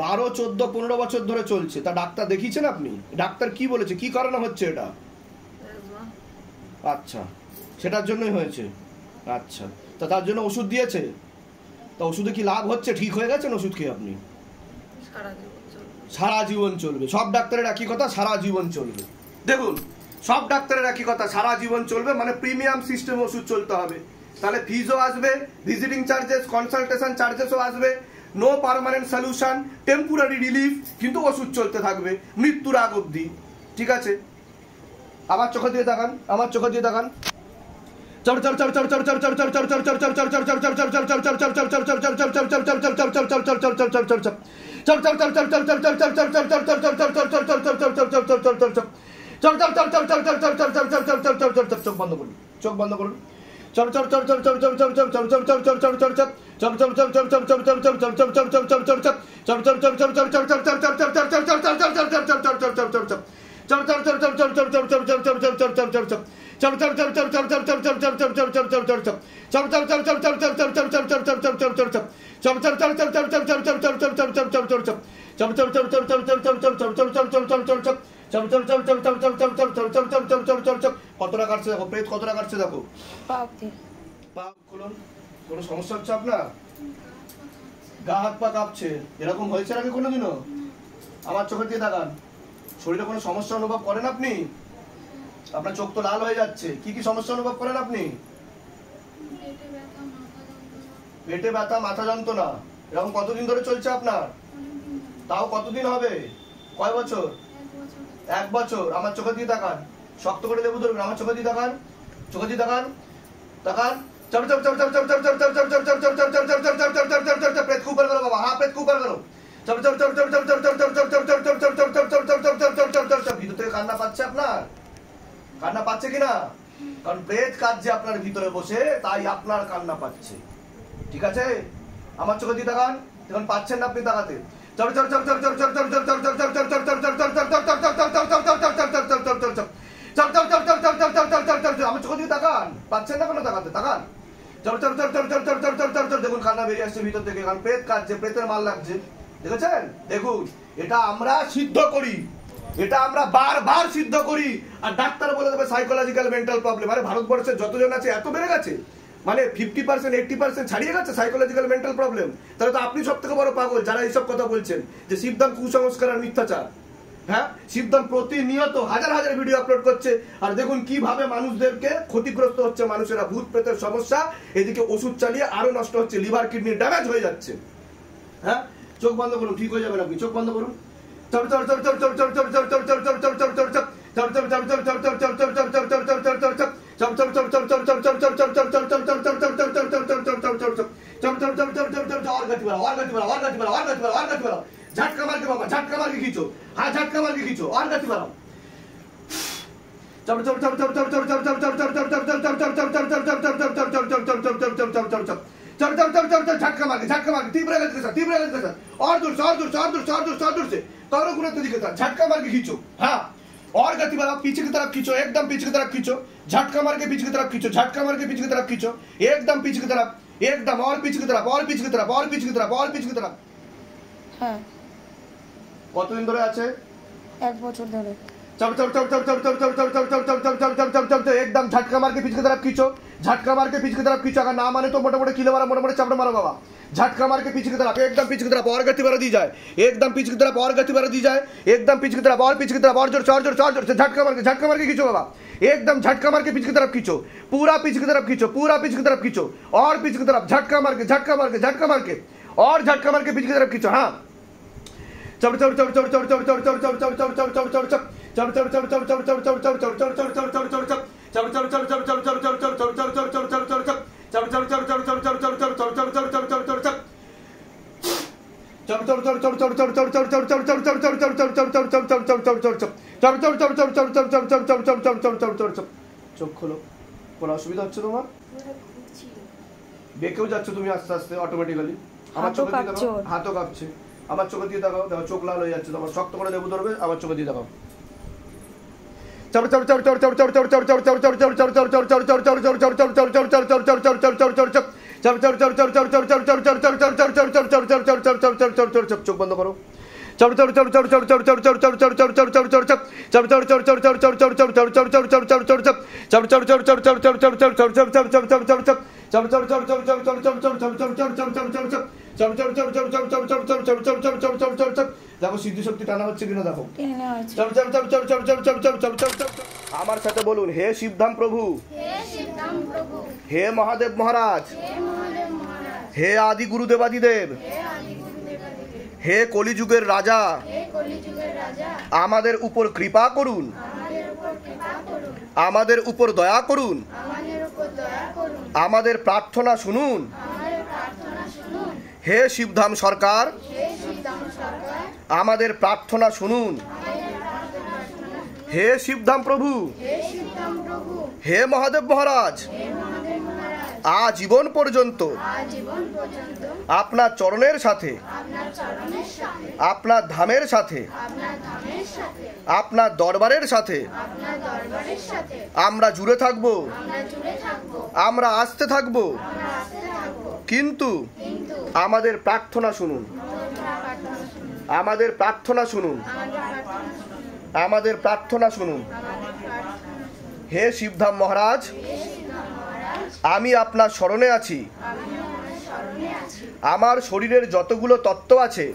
12-14-15 বছর ধরে চলছে। তা ডাক্তার দেখিয়েছেন আপনি? ডাক্তার কি বলেছে, কি কারণে হচ্ছে এটা? আচ্ছা, সেটার জন্যই হয়েছে। আচ্ছা, তা তার জন্য ওষুধ দিয়েছে? তা ওষুধে কি লাভ হচ্ছে? ঠিক হয়ে গেছেন ওষুধ খেয়ে আপনি? সারা জীবন চলবে। সব ডাক্তারের একই কথা, সারা জীবন চলবে। দেখুন, সব ডাক্তারের একই কথা, সারা জীবন চলবে, মানে প্রিমিয়াম সিস্টেম ওষুধ চলতে হবে। তাহলে ফিজও আসবে, ভিজিটিং চার্জেস, কনসালটেশন চার্জেসও আসবে, no permanent solution, temporary relief, কিন্তু ওষুধ চলতে থাকবে মৃত্যুর আগ অবধি। ঠিক আছে, আমার চোখে দিয়ে তাকান, আমার চোখে দিয়ে তাকান। চোখ বন্ধ করুন, চোখ বন্ধ করুন। কতটা কাটছে দেখো, প্রেত কতটা কাটছে দেখো। পা খুলুন। কোনো সমস্যা হচ্ছে আপনার? গা হাত পা কাঁপছে, এরকম হয়েছে নাকি কোনোদিনও? আমার চোখের দিয়ে তাকান। শরীরে কোনো সমস্যা অনুভব করেন আপনি? আপনার চোখ তো লাল হয়ে যাচ্ছে। কি কি সমস্যা অনুভব করেন আপনি? পেটে ব্যথা, মাথা যন্ত্রণা, এরকম কতদিন ধরে চলছে আপনার? তাও কতদিন হবে? কয় বছর? 1 বছর। আমার চোখে দিয়ে তাকান, শক্ত করে লেবু ধরবেন। আমার চোখে দিয়ে তাকান, চোখে দিয়ে তাকান, তাকান। পেট খুব করো বাবা, হ্যাঁ পেট খুব করো। ভিতর থেকে কান্না পাচ্ছে আপনার? কান্না পাচ্ছে কিনা? কারণ প্রেত কাঁদছে আপনার ভিতরে বসে, তাই আপনার কান্না পাচ্ছে। ঠিক আছে, আমার চোখে দিয়ে তাকান। এখন পাচ্ছেন না আপনি তাকাতে। আমার চোখে দিয়ে তাকান, পাচ্ছেন না কোনো তাকাতে? তাকান। দেখুন কান্না বেরিয়ে আসছে ভিতর থেকে, কারণ প্রেত কাঁদছে, প্রেতের মাল লাগছে। দেখেছেন? দেখুন, এটা আমরা সিদ্ধ করি, এটা আমরা বারবার সিদ্ধ করি। আর ডাক্তার বলে দেবে সাইকোলজিক্যাল মেন্টাল প্রবলেম। আরে ভারতবর্ষে যতজন আছে এত বেড়ে গেছে, মানে 50% 80% ছাড়িয়ে গেছে সাইকোলজিক্যাল মেন্টাল প্রবলেম। তাহলে তো আপনি সব থেকে বড় পাগল যারা এইসব কথা বলছেন যে শিবদান কুসংস্কার আর মিথ্যাচার। হ্যাঁ, শিবদান প্রতিনিয়ত হাজার হাজার ভিডিও আপলোড করছে, আর দেখুন কিভাবে মানুষদেরকে ক্ষতিগ্রস্ত হচ্ছে মানুষেরা। ভূত প্রেতের সমস্যা, এদিকে ওষুধ চালিয়ে আরো নষ্ট হচ্ছে, লিভার কিডনি ড্যামেজ হয়ে যাচ্ছে। হ্যাঁ, চোখ বন্ধ করুন, ঠিক হয়ে যাবেন আপনি। চোখ বন্ধ করুন। झटका मार के बाबा, झटका मार के खींचो, हाँ झटका मार के खींचो, और गति बढ़ाओ। झटका मार के तीव्र गति के साथ, तीव्र गति के साथ, और दूर से, और दूर से, और दूर से, और दूर से, और दूर से, कौनों गुना तरीके के साथ झटका मार के खींचो। हाँ, और गति बढ़ाओ, पीछे की तरफ खींचो, एकदम पीछे की तरफ खींचो, झटका मार के पीछे की तरफ खींचो, झटका मार के पीछे की तरफ खींचो, एकदम पीछे की तरफ, एकदम और पीछे की तरफ, और पीछे की तरफ, और पीछे की तरफ, और पीछे की तरफ। हाँ, কতদিন ধরে আছে? 1 বছর ধরে। एकदम झटका मार के पीछे की तरफ खींचो, झटका मार के पीछे की तरफ खींचो। अगर ना माने तो मोटे मोटे किलो मारो, मोटे मोटे चपड़ मारो बाबा। झटका मार के पीछे की तरफ, एकदम पीछे की तरफ, और गति बढ़ा दी जाए, एकदम पीछे की तरफ, और गति बढ़ा दी जाए, एकदम पीछे की तरफ, और पीछे की तरफ, और जोर से, और जोर से, और जोर से, झटका मार के खींचो बाबा। एकदम झटका मार के पीछे की तरफ खींचो, पूरा पीछे की तरफ खींचो, पूरा पीछे की तरफ खींचो, और पीछे की तरफ झटका मार के, झटका मार के, झटका मार के, और झटका मार के पीछे की तरफ खींचो। हाँ, চোখ খোলো। কোনো অসুবিধা হচ্ছে তোমার? বেঁকেও যাচ্ছ তুমি আস্তে আস্তে অটোমেটিক্যালি। আমার চোখে দিয়ে দেখাও, হাতও কাঁপছে। আমার চোখে দিয়ে দেখাও, দেখো চোখ লাল হয়ে যাচ্ছে। তোমার শক্ত করে লেবু ধরবে, আমার চোখে দিয়ে দেখাও। চোখ বন্ধ করো। দেখো সিদ্ধি শক্তি টানা হচ্ছে কিনা দেখো। আমার সাথে বলুন, হে শিবধাম প্রভু, হে মহাদেব মহারাজ, হে আদি গুরুদেবাদিদেব, হে কলিযুগের রাজা, আমাদের উপর কৃপা করুন, আমাদের উপর দয়া করুন, আমাদের প্রার্থনা শুনুন। হে শিবধাম সরকার, আমাদের প্রার্থনা শুনুন। হে শিবধাম প্রভু, হে মহাদেব মহারাজ, আজীবন পর্যন্ত আপনার চরণের সাথে, আপনার ধামের সাথে, আপনার দরবারের সাথে আমরা জুড়ে থাকব, আমরা আসতে থাকব। কিন্তু আমাদের প্রার্থনা শুনুন, আমাদের প্রার্থনা শুনুন, আমাদের প্রার্থনা শুনুন। হে শিবধাম মহারাজ, আমি আপনার শরণে আছি। আমার শরীরের যতগুলো তত্ত্ব আছে,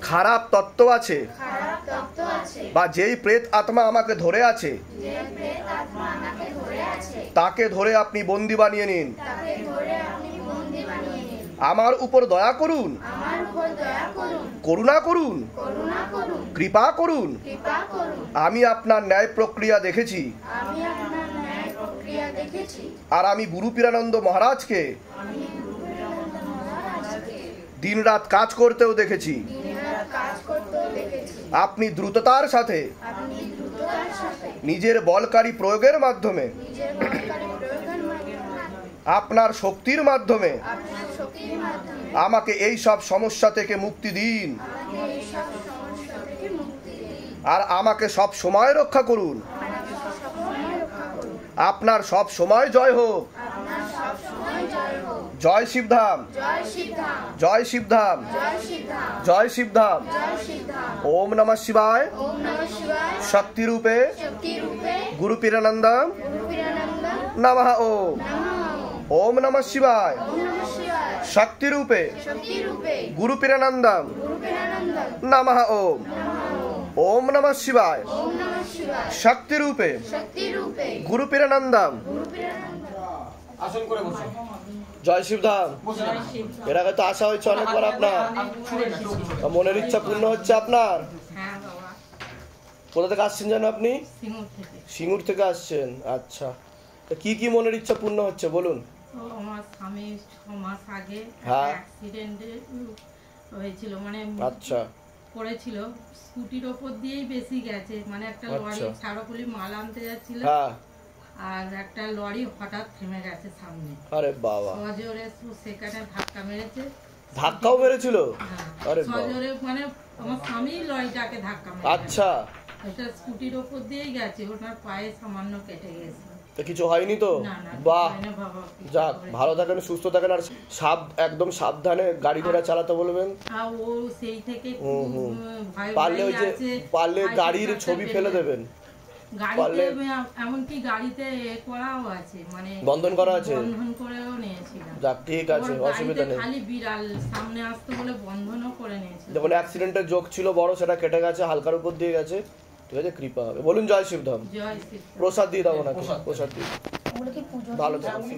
খারাপ তত্ত্ব আছে, বা যেই প্রেত আত্মা আমাকে ধরে আছে, তাকে ধরে আপনি বন্দী বানিয়ে নিন। আমার উপর দয়া করুন, করুণা করুন, কৃপা করুন। আমি আপনার ন্যায় প্রক্রিয়া দেখেছি, আর আমি গুরু পীরানন্দ মহারাজকে দিনরাত কাজ করতেও দেখেছি। আপনি দ্রুততার সাথে নিজের বলকারী প্রয়োগের মাধ্যমে, আপনার শক্তির মাধ্যমে আমাকে এই সব সমস্যা থেকে মুক্তি দিন, আর আমাকে সব সময় রক্ষা করুন। আপনার সব সময় জয় হোক। জয় শিবধাম, জয় শিবধাম, জয় শিবধাম। ওম নমঃ শিবায়। শক্তি রূপে গুরু পীরানন্দম নমঃ। ওম ওম নমঃ শিবায়। শক্তি রূপে গুরু পীরানন্দম নমঃ। ওম ওম নমঃ শিবায়। শক্তি রূপে গুরু পীরানন্দম। আসন করে বসুন। জয় শিবধাম। এর আগে তো আশা হয়েছে অনেকবার আপনার, মনের ইচ্ছা পূর্ণ হচ্ছে আপনার। কোথা থেকে আসছেন জানো আপনি? সিঙ্গুর থেকে আসছেন। আচ্ছা, কি কি মনের ইচ্ছা পূর্ণ হচ্ছে বলুন। আমার স্বামী 6 মাস আগে অ্যাক্সিডেন্টে হয়েছিল, মানে আচ্ছা পড়েছিল, স্কুটির ওপর দিয়েই বেশি গেছে, মানে একটা লরি ছাড়কুলি মাল আনতে যাচ্ছিল, আর একটা লরি হঠাৎ থেমে গেছে সামনে। আরে বাবা, সজোরে সেখানে ধাক্কা মেরেছে। ধাক্কাও মেরেছিল? আরে সজোরে, মানে আমার স্বামী লরিটাকে ধাক্কা মেরেছে। আচ্ছা, এটা স্কুটির ওপর দিয়েই গেছে, ওনার পায়ে সামান্য কেটে গেছে। কিছু হয়নি তো? বাহ, যাক, ভালো থাকেন, সুস্থ থাকেন, আর একদম সাবধানে গাড়ি ঘোড়া চালাতে বলবেন। ও সেই থেকে পারলে গাড়ির ছবি ফেলে দেবেন। গাড়িতে এমনকি গাড়িতে করাও আছে, মানে বন্ধন করা আছে, বন্ধন করেও নিয়েছিলাম। যাক, ঠিক আছে, অসুবিধা নেই। খালি বিড়াল সামনে আসতে বলে বন্ধনও করে নিয়েছিলাম। যখন অ্যাক্সিডেন্টের যোগ ছিল বড়, সেটা কেটে গেছে, হালকার উপর দিয়ে গেছে, ঠিক আছে, কৃপা হবে। বলুন জয় শিবধাম। জয় শিবধাম। প্রসাদ দিয়ে দাও ওনাকে, প্রসাদ দিয়ে। ভালো থাকুন।